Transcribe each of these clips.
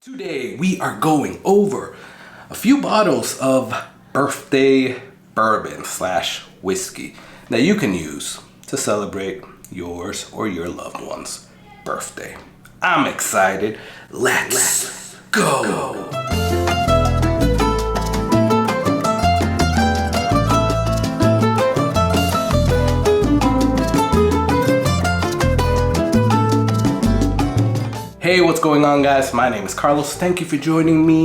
Today we are going over a few bottles of birthday bourbon / whiskey that you can use to celebrate yours or your loved one's birthday. I'm excited. Let's go. Hey, what's going on, guys? My name is Carlos. Thank you for joining me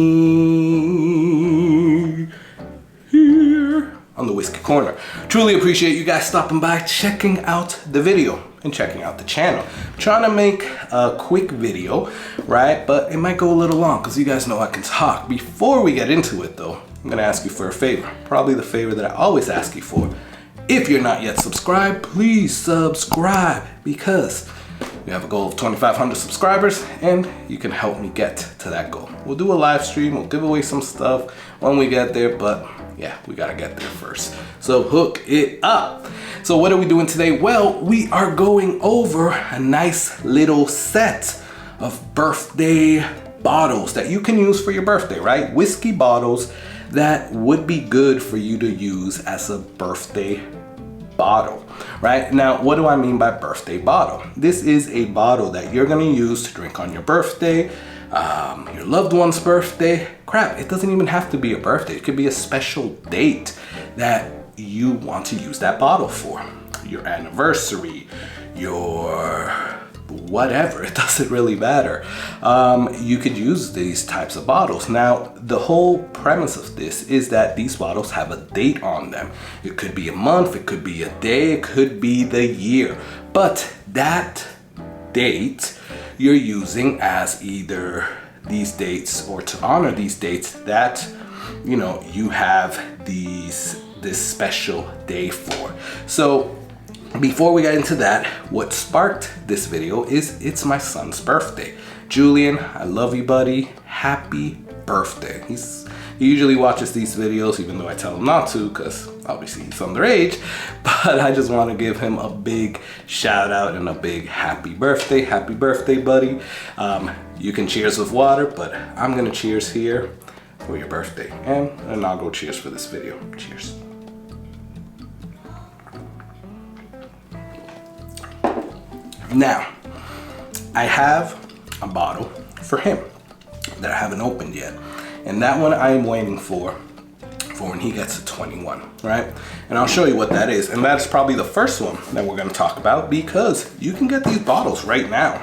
here on the Whiskey Corner. Truly appreciate you guys stopping by, checking out the video and checking out the channel. I'm trying to make a quick video, right? But it might go a little long because you guys know I can talk. Before we get into it though, I'm gonna ask you for a favor. Probably the favor that I always ask you for. If you're not yet subscribed, please subscribe because we have a goal of 2,500 subscribers and you can help me get to that goal. We'll do a live stream, we'll give away some stuff when we get there, but yeah, we gotta get there first. So hook it up. So what are we doing today? Well, we are going over a nice little set of birthday bottles that you can use for your birthday, right? Whiskey bottles that would be good for you to use as a birthday bottle, right? Now, what do I mean by birthday bottle? This is a bottle that you're gonna use to drink on your birthday, your loved one's birthday. Crap, it doesn't even have to be a birthday. It could be a special date that you want to use that bottle for. Your anniversary, your whatever, it doesn't really matter. You could use these types of bottles. Now, the whole premise of this is that these bottles have a date on them. It could be a month, it could be a day, it could be the year. But that date you're using as either these dates or to honor these dates that, you know, you have this special day for. So before we get into that, what sparked this video is it's my son's birthday. Julian, I love you, buddy. Happy birthday. He usually watches these videos, even though I tell him not to, because obviously he's underage. But I just want to give him a big shout out and a big happy birthday. Happy birthday, buddy. You can cheers with water, but I'm gonna cheers here for your birthday. And I'll go cheers for this video. Cheers. Now, I have a bottle for him that I haven't opened yet. And that one I am waiting for when he gets to 21, right? And I'll show you what that is. And that's probably the first one that we're gonna talk about because you can get these bottles right now.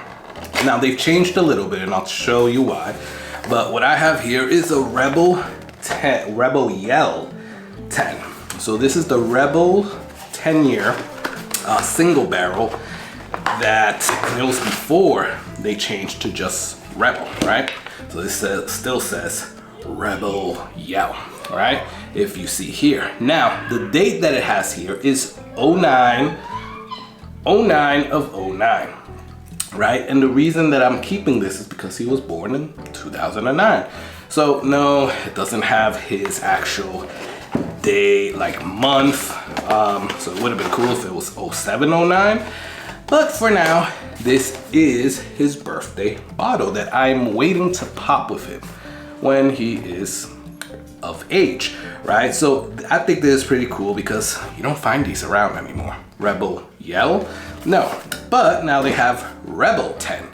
Now, they've changed a little bit and I'll show you why. But what I have here is a Rebel Yell 10. So this is the Rebel 10-year single barrel that it was before they changed to just Rebel, right? So this still says Rebel Yell, right? If you see here. Now, the date that it has here is 09 of 09, right? And the reason that I'm keeping this is because he was born in 2009. So no, it doesn't have his actual day, like month. So it would have been cool if it was 07, 09. But for now, this is his birthday bottle that I'm waiting to pop with him when he is of age, right? So I think this is pretty cool because you don't find these around anymore. Rebel Yell? No, but now they have Rebel 10,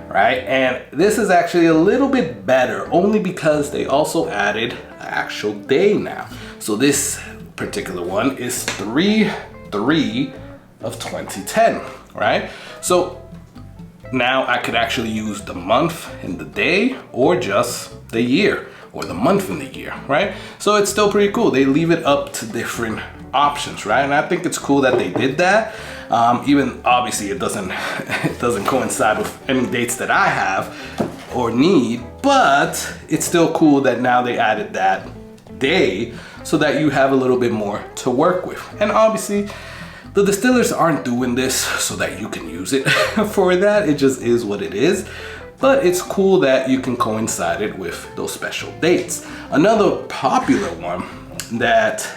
right? And this is actually a little bit better only because they also added an actual day now. So this particular one is 3/3 of 2010. Right? So now I could actually use the month and the day or just the year or the month and the year, right? So it's still pretty cool. They leave it up to different options, right? And I think it's cool that they did that. Even obviously it doesn't coincide with any dates that I have or need, but it's still cool that now they added that day so that you have a little bit more to work with. And obviously, the distillers aren't doing this so that you can use it for that. It just is what it is. But it's cool that you can coincide it with those special dates. Another popular one that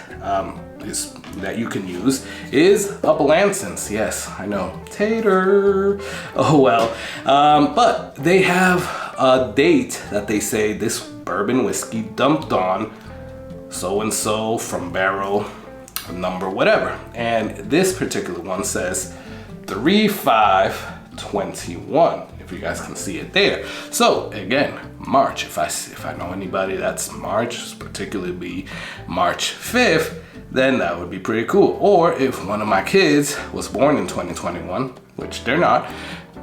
that you can use is a Blanton's. Yes, I know, tater. Oh well, but they have a date that they say this bourbon whiskey dumped on so and so from barrel number whatever, and this particular one says 3/5/21. If you guys can see it there. So again, March. If I know anybody that's March, particularly March 5th, then that would be pretty cool. Or if one of my kids was born in 2021, which they're not,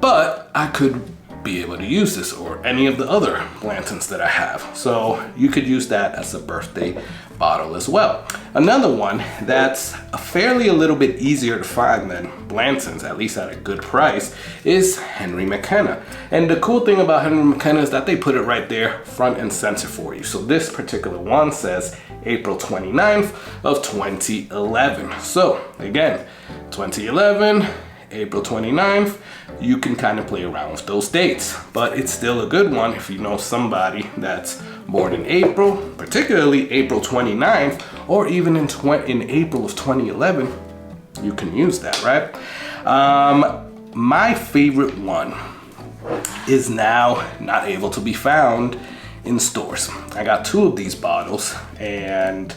but I could be able to use this, or any of the other Blanton's that I have. So you could use that as a birthday bottle as well. Another one that's a little bit easier to find than Blanton's, at least at a good price, is Henry McKenna. And the cool thing about Henry McKenna is that they put it right there front and center for you. So this particular one says April 29th of 2011. So again, 2011, April 29th, you can kind of play around with those dates, but it's still a good one if you know somebody that's born in April, particularly April 29th, or even in April of 2011, you can use that, right? My favorite one is now not able to be found in stores. I got two of these bottles, and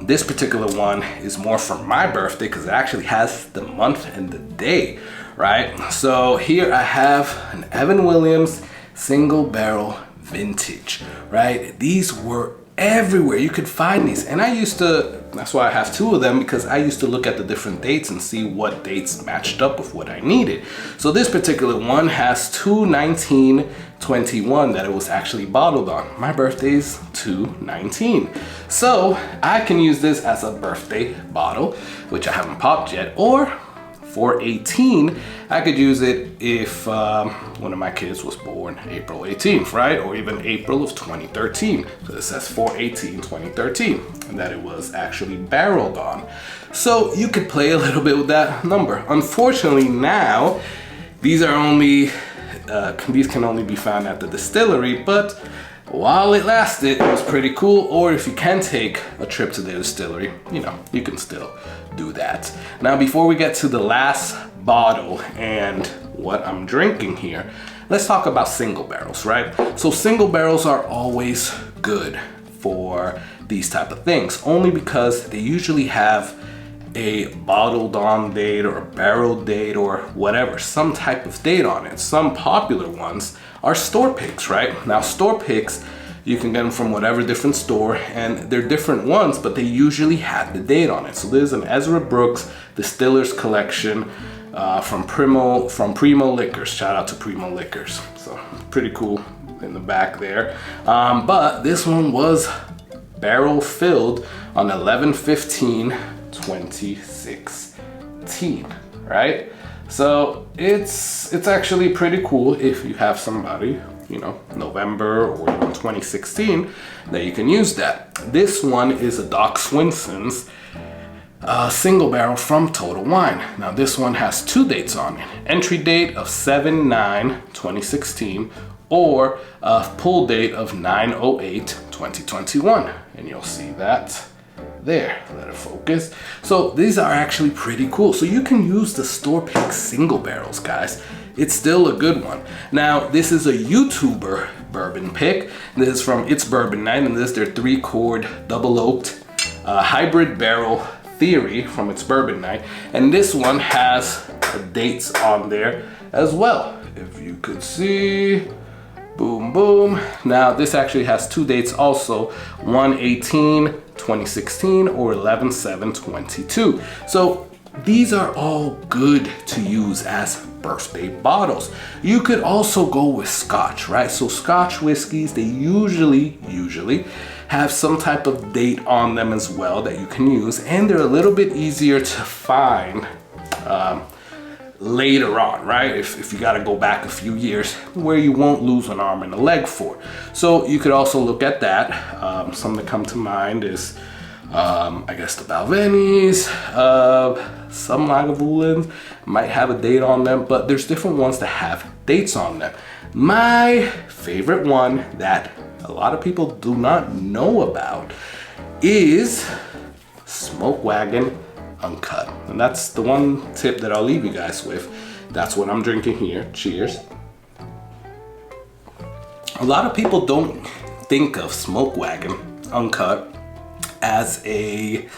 this particular one is more for my birthday because it actually has the month and the day, right? So here I have an Evan Williams single barrel vintage, right? These were everywhere. You could find these, and that's why I have two of them, because I used to look at the different dates and see what dates matched up with what I needed. So this particular one has 2/19/21 that it was actually bottled on. My birthday's 2/19. So I can use this as a birthday bottle, which I haven't popped yet, or 4/18, I could use it if one of my kids was born April 18th, right? Or even April of 2013. So it says 4/18/2013, and that it was actually barreled on. So you could play a little bit with that number. Unfortunately now, these can only be found at the distillery, but while it lasted, it was pretty cool. Or if you can take a trip to the distillery, you can still do that. Now, before we get to the last bottle and what I'm drinking here, let's talk about single barrels, right? So single barrels are always good for these type of things, only because they usually have a bottled on date or a barrel date or whatever, some type of date on it. Some popular ones are store picks, right? Now store picks, you can get them from whatever different store, and they're different ones, but they usually have the date on it. So there's an Ezra Brooks Distillers Collection from Primo Liquors. Shout out to Primo Liquors. So pretty cool in the back there. But this one was barrel filled on 11/15/2016, right? So it's actually pretty cool if you have somebody, November or even 2016, that you can use that. This one is a Doc Swinson's single barrel from Total Wine. Now this one has two dates on it. Entry date of 7/9/2016 or a pull date of 9/08/2021. And you'll see that there. Let it focus. So these are actually pretty cool. So you can use the store pick single barrels, guys. It's still a good one. Now, this is a YouTuber bourbon pick. This is from It's Bourbon Night, and this is their 3-chord double oaked hybrid barrel theory from It's Bourbon Night. And this one has dates on there as well. If you could see, boom, boom. Now, this actually has two dates also, 1/18/2016 or 11/7/22. So these are all good to use as birthday bottles. You could also go with Scotch, right? So Scotch whiskeys, they usually have some type of date on them as well that you can use, and they're a little bit easier to find later on, right? If you got to go back a few years where you won't lose an arm and a leg for. So you could also look at that. Some that come to mind is I guess the Balvenis, some Lagavulins might have a date on them, but there's different ones that have dates on them. My favorite one that a lot of people do not know about is Smoke Wagon Uncut. And that's the one tip that I'll leave you guys with. That's what I'm drinking here. Cheers. A lot of people don't think of Smoke Wagon Uncut as a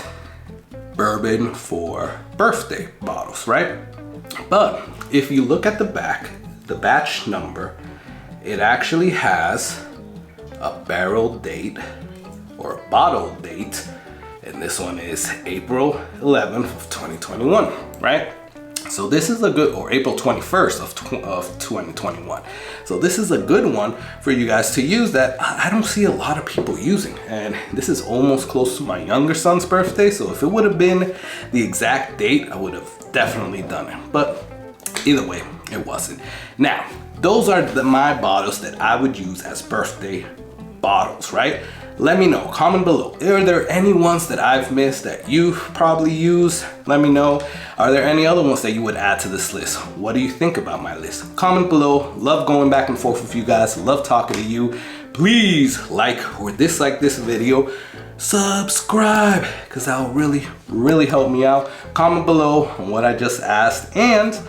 bourbon for birthday bottles, right? But if you look at the back, the batch number, it actually has a barrel date or a bottle date, and this one is April 11th of 2021, right? So this is a good, or April 21st of 2021. So this is a good one for you guys to use that I don't see a lot of people using. And this is almost close to my younger son's birthday. So if it would have been the exact date, I would have definitely done it. But either way, it wasn't. Now, those are my bottles that I would use as birthday bottles, right? Let me know, comment below. Are there any ones that I've missed that you've probably used? Let me know. Are there any other ones that you would add to this list? What do you think about my list? Comment below. Love going back and forth with you guys. Love talking to you. Please like or dislike this video. Subscribe, because that will really help me out. Comment below on what I just asked, and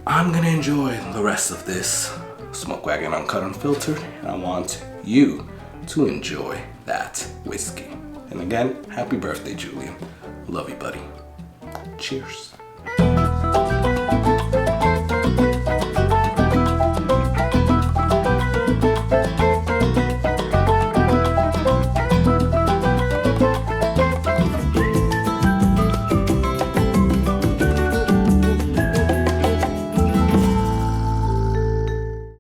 I'm gonna enjoy the rest of this Smoke Wagon Uncut Unfiltered, and I want you to enjoy that whiskey. And again, happy birthday, Julian. Love you, buddy. Cheers.